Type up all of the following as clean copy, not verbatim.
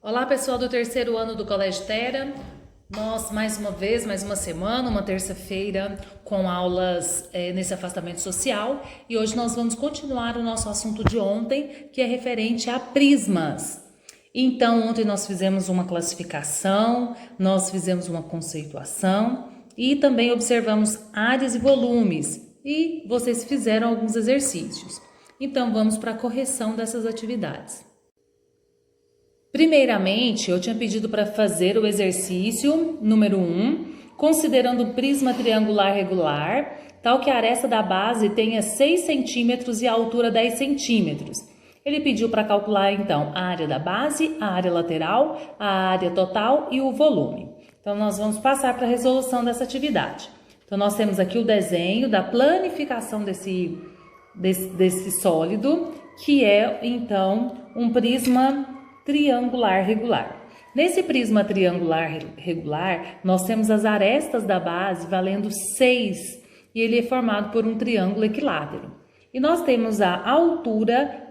Olá, pessoal do terceiro ano do Colégio Terra. Nós, mais uma vez, mais uma semana, uma terça-feira, com aulas nesse afastamento social. E hoje nós vamos continuar o nosso assunto de ontem, que é referente a prismas. Então, ontem nós fizemos uma classificação, nós fizemos uma conceituação e também observamos áreas e volumes. E vocês fizeram alguns exercícios. Então, vamos para a correção dessas atividades. Primeiramente, eu tinha pedido para fazer o exercício número 1, considerando um prisma triangular regular, tal que a aresta da base tenha 6 centímetros e a altura 10 centímetros. Ele pediu para calcular, então, a área da base, a área lateral, a área total e o volume. Então, nós vamos passar para a resolução dessa atividade. Então, nós temos aqui o desenho da planificação desse sólido, que é, então, um prisma triangular regular. Nesse prisma triangular regular, nós temos as arestas da base valendo 6 e ele é formado por um triângulo equilátero. E nós temos a altura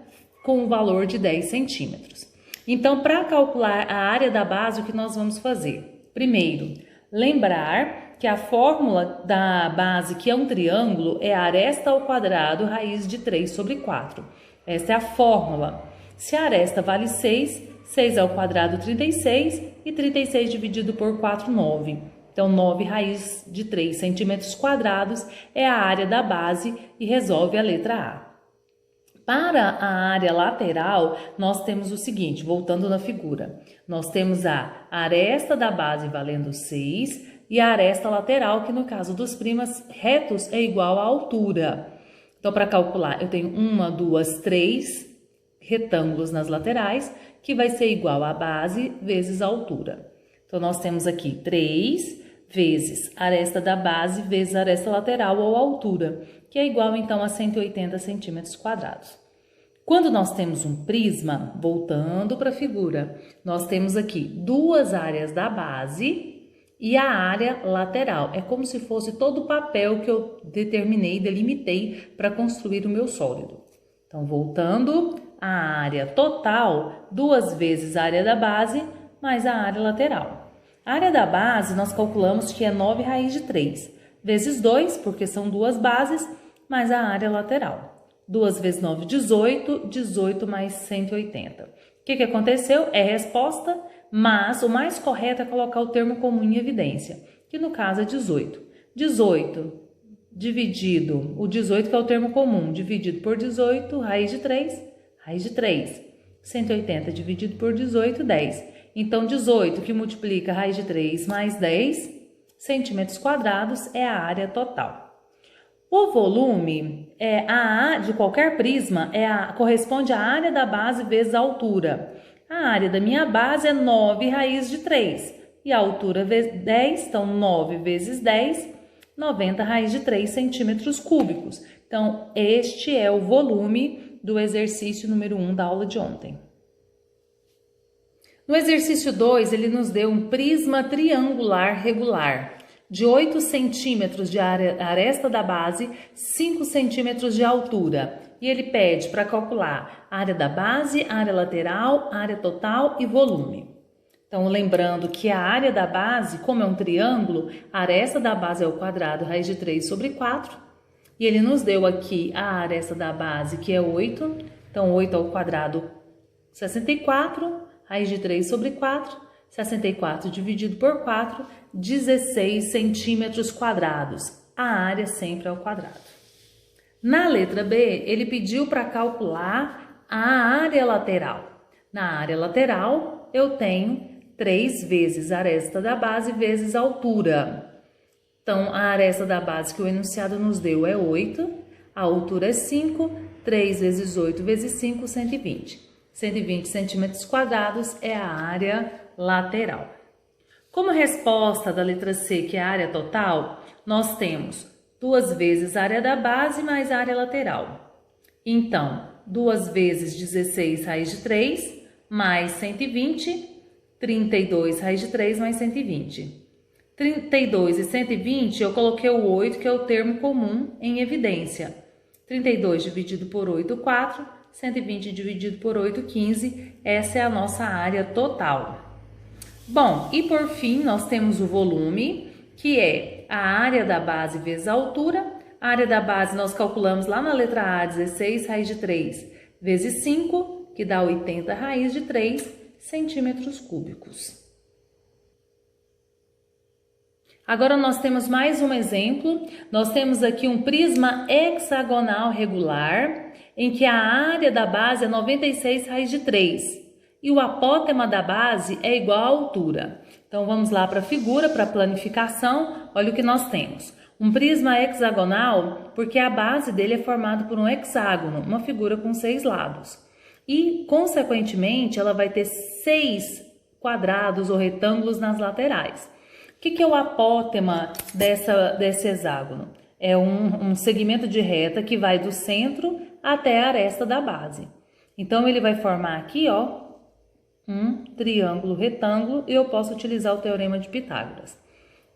com o valor de 10 centímetros. Então, para calcular a área da base, o que nós vamos fazer? Primeiro, lembrar que a fórmula da base, que é um triângulo, é a aresta ao quadrado raiz de 3 sobre 4. Essa é a fórmula. Se a aresta vale 6, 6 ao quadrado 36 e 36 dividido por 4, 9. Então, 9 raiz de 3 centímetros quadrados é a área da base e resolve a letra A. Para a área lateral, nós temos o seguinte, voltando na figura. Nós temos a aresta da base valendo 6 e a aresta lateral, que no caso dos primas retos é igual à altura. Então, para calcular, eu tenho 1, 2, 3 retângulos nas laterais, que vai ser igual a base vezes a altura. Então, nós temos aqui 3 vezes a aresta da base vezes a aresta lateral ou altura, que é igual, então, a 180 centímetros quadrados. Quando nós temos um prisma, voltando para a figura, nós temos aqui duas áreas da base e a área lateral. É como se fosse todo o papel que eu determinei, delimitei para construir o meu sólido. Então, voltando, a área total, 2 vezes a área da base, mais a área lateral. A área da base, nós calculamos que é 9 raiz de 3, vezes 2, porque são duas bases, mais a área lateral. 2 vezes 9, 18, 18 mais 180. O que aconteceu? É resposta, mas o mais correto é colocar o termo comum em evidência, que no caso é 18. 18 dividido, o 18 que é o termo comum, dividido por 18, raiz de 3, raiz de 3. 180 dividido por 18, 10. Então, 18 que multiplica raiz de 3 mais 10 centímetros quadrados é a área total. O volume de qualquer prisma corresponde à área da base vezes a altura. A área da minha base é 9 raiz de 3 e a altura vezes 10, então 9 vezes 10, 90 raiz de 3 centímetros cúbicos. Então, este é o volume do exercício número 1 da aula de ontem. No exercício 2, ele nos deu um prisma triangular regular de 8 centímetros de aresta da base, 5 centímetros de altura. E ele pede para calcular a área da base, a área lateral, a área total e volume. Então, lembrando que a área da base, como é um triângulo, a aresta da base é o quadrado, raiz de 3 sobre 4. E ele nos deu aqui a aresta da base, que é 8. Então, 8 ao quadrado, 64, raiz de 3 sobre 4. 64 dividido por 4, 16 centímetros quadrados. A área sempre ao quadrado. Na letra B, ele pediu para calcular a área lateral. Na área lateral, eu tenho 3 vezes a aresta da base vezes a altura. Então, a aresta da base que o enunciado nos deu é 8, a altura é 5, 3 vezes 8 vezes 5, 120. 120 centímetros quadrados é a área lateral. Como resposta da letra C, que é a área total, nós temos 2 vezes a área da base mais a área lateral. Então, 2 vezes 16 raiz de 3 mais 120, 32 raiz de 3 mais 120. 32 e 120, eu coloquei o 8, que é o termo comum, em evidência. 32 dividido por 8, 4. 120 dividido por 8, 15. Essa é a nossa área total. Bom, e por fim, nós temos o volume, que é a área da base vezes a altura. A área da base nós calculamos lá na letra A, 16 raiz de 3 vezes 5, que dá 80 raiz de 3 centímetros cúbicos. Agora nós temos mais um exemplo. Nós temos aqui um prisma hexagonal regular, em que a área da base é 96 raiz de 3 e o apótema da base é igual à altura. Então vamos lá para a figura, para a planificação. Olha o que nós temos. Um prisma hexagonal, porque a base dele é formada por um hexágono, uma figura com 6 lados. E, consequentemente, ela vai ter 6 quadrados ou retângulos nas laterais. O que é o apótema desse hexágono? É um segmento de reta que vai do centro até a aresta da base. Então, ele vai formar aqui, ó, um triângulo retângulo e eu posso utilizar o teorema de Pitágoras.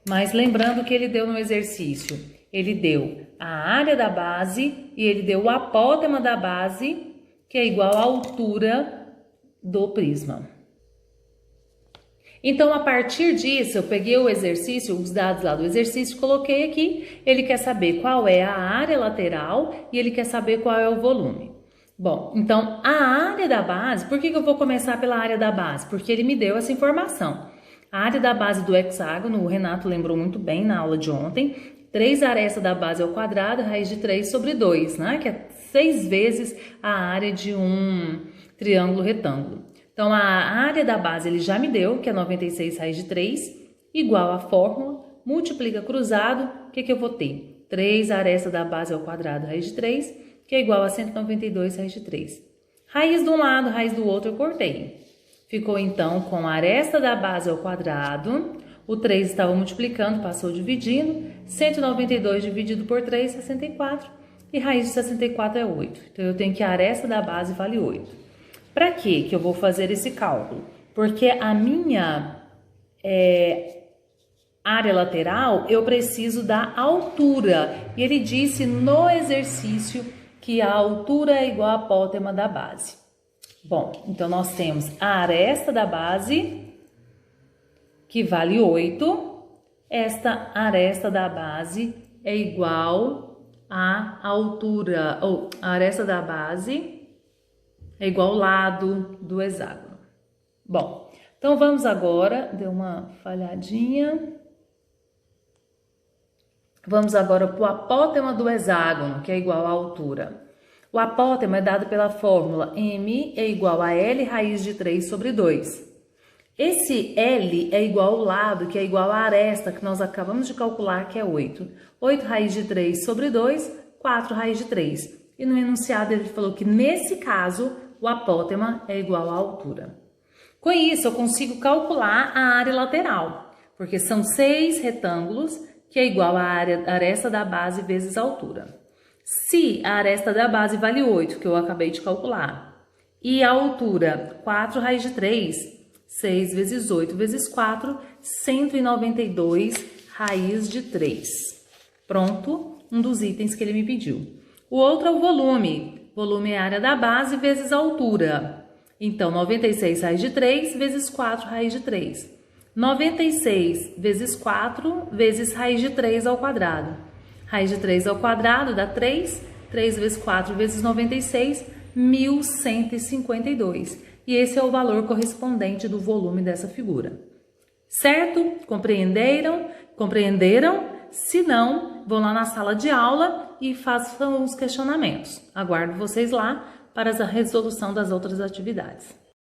Mas lembrando que ele deu no exercício, ele deu a área da base e ele deu o apótema da base, que é igual à altura do prisma. Então, a partir disso, eu peguei o exercício, os dados lá do exercício, coloquei aqui. Ele quer saber qual é a área lateral e ele quer saber qual é o volume. Bom, então, a área da base, por que eu vou começar pela área da base? Porque ele me deu essa informação. A área da base do hexágono, o Renato lembrou muito bem na aula de ontem, 3 arestas da base ao quadrado, raiz de 3 sobre 2, né? Que é 6 vezes a área de um triângulo retângulo. Então, a área da base ele já me deu, que é 96 raiz de 3, igual à fórmula, multiplica cruzado, o que eu vou ter? 3 arestas da base ao quadrado, raiz de 3, que é igual a 192 raiz de 3. Raiz de um lado, raiz do outro eu cortei. Ficou então com a aresta da base ao quadrado, o 3 estava multiplicando, passou dividindo, 192 dividido por 3, 64, e raiz de 64 é 8. Então, eu tenho que a aresta da base vale 8. Para que eu vou fazer esse cálculo? Porque a minha área lateral, eu preciso da altura. E ele disse no exercício que a altura é igual à apótema da base. Bom, então nós temos a aresta da base, que vale 8. Esta aresta da base é igual à altura, ou a aresta da base é igual ao lado do hexágono. Bom, então vamos agora, deu uma falhadinha. Vamos agora para o apótema do hexágono, que é igual à altura. O apótema é dado pela fórmula M é igual a L raiz de 3 sobre 2. Esse L é igual ao lado, que é igual à aresta, que nós acabamos de calcular, que é 8. 8 raiz de 3 sobre 2, 4 raiz de 3. E no enunciado ele falou que nesse caso, o apótema é igual à altura. Com isso, eu consigo calcular a área lateral, porque são 6 retângulos, que é igual à aresta da base vezes a altura. Se a aresta da base vale 8, que eu acabei de calcular, e a altura 4 raiz de 3, 6 vezes 8 vezes 4, 192 raiz de 3. Pronto, um dos itens que ele me pediu. O outro é o volume. Volume é a área da base vezes a altura. Então, 96 raiz de 3 vezes 4 raiz de 3. 96 vezes 4 vezes raiz de 3 ao quadrado. Raiz de 3 ao quadrado dá 3. 3 vezes 4 vezes 96, 1152. E esse é o valor correspondente do volume dessa figura. Certo? Compreenderam? Compreenderam? Se não, vão lá na sala de aula e façam os questionamentos. Aguardo vocês lá para a resolução das outras atividades.